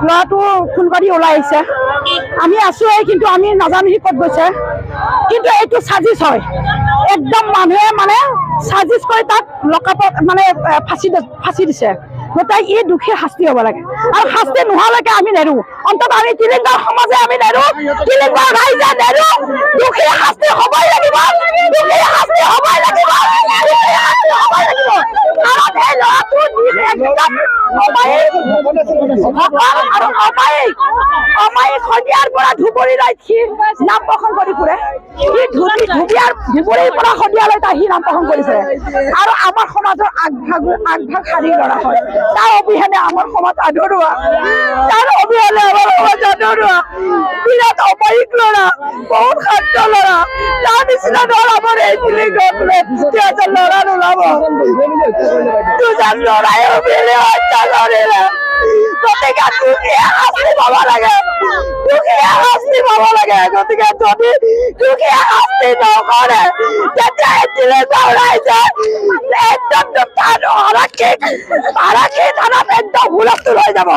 ল'ৰাটো ফুলবাৰী ওলাই আহিছে, আমি আছোৱেই, কিন্তু আমি নাজানো সি ক'ত গৈছে। কিন্তু এইটো সাজিশ হয়, একদম মানুহে মানে সাজিশ কৰি তাক লকআপত মানে ফাঁচি দিছে। গতিকে ই দুখী শাস্তি হ'ব লাগে, আৰু শাস্তি নোহোৱালৈকে আমি নেৰো। অন্তত আমি টিলিঙৰ সমাজে আমি নেৰো, টিলিঙৰ ৰাইজে নেৰো। দুখী শাস্তি হ'বই লাগিব, দুখী শাস্তি হ'বই লাগিব, দুখী শাস্তি হ'বই লাগিব। কাৰণ এই ল'ৰাটো একদম অমায়িক শদিয়াৰ পৰা ধুবুৰীলৈ সি নাম প্ৰসংগ কৰি ফুৰে। সি ধুবুৰীৰ পৰা শদিয়ালৈ সি নাম প্ৰসংগ কৰি ফুৰে, আৰু আমাৰ সমাজৰ আগভাগ শাৰী ল'ৰা হয়। তাৰ অবিহনে আমাৰ সমাজ আধৰুৱা, তাৰ অবিহনে আমাৰ সমাজ আধৰুৱা। বিৰাট অমায়িক ল'ৰা, বহুত শান্ত ল'ৰা। তাৰ নিচিনা ধৰ আমাৰ এই ল'ৰা নোলাব, দুজন ল'ৰাই মিলি হত্যা কৰিলে। গতিকে দুখীয়া শাস্তি পাব লাগে, দুখীয়া শাস্তি পাব লাগে। গতিকে যদি দুখীয়া শাস্তি নকৰে, তেতিয়া ৰাইজে একদম আৰক্ষী থানাত একদম হুলস্থুল হৈ যাব।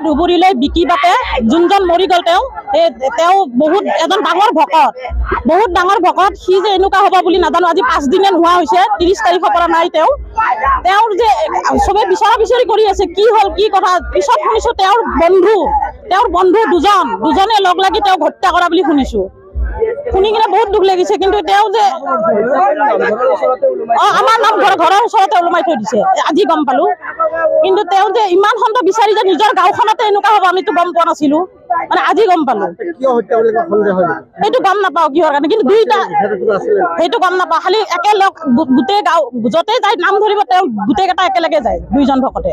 ধুবুৰীলৈ বিকি বাটে যোনজন মৰি গ'ল, তেওঁ বহুত এজন ডাঙৰ ভকত, বহুত ডাঙৰ ভকত। সি যে এনেকুৱা হ'ব বুলি নাজানো। আজি 5 দিনে নোহোৱা হৈছে, 30 তাৰিখৰ পৰা নাই। তেওঁৰ যে চবে বিচাৰা বিচাৰি কৰি আছে কি হ'ল কি কথা। পিছত শুনিছো তেওঁৰ বন্ধু দুজনে লগ লাগি তেওঁক হত্যা কৰা বুলি শুনিছো। শুনি কিনে বহুত দুখ লাগিছে। কিন্তু তেওঁ যে আমাৰ ঘৰৰ ওচৰতে ওলমাই থৈ দিছে, আজি গম পালো। কিন্তু তেওঁ যে ইমান খণ্ড বিচাৰি যে নিজৰ গাঁওখনতে এনেকুৱা হ'ব আমিতো গম পোৱা নাছিলো, মানে আজি গম পালো। সেইটো গম নাপাও কিহৰ কাৰণে, কিন্তু দুইটা সেইটো গম নাপাও। খালি একেলগ গোটেই গাঁও য'তে যাই নাম ধৰিব তেওঁ গোটেই কেইটা একেলগে যায়, দুইজন ভকতে।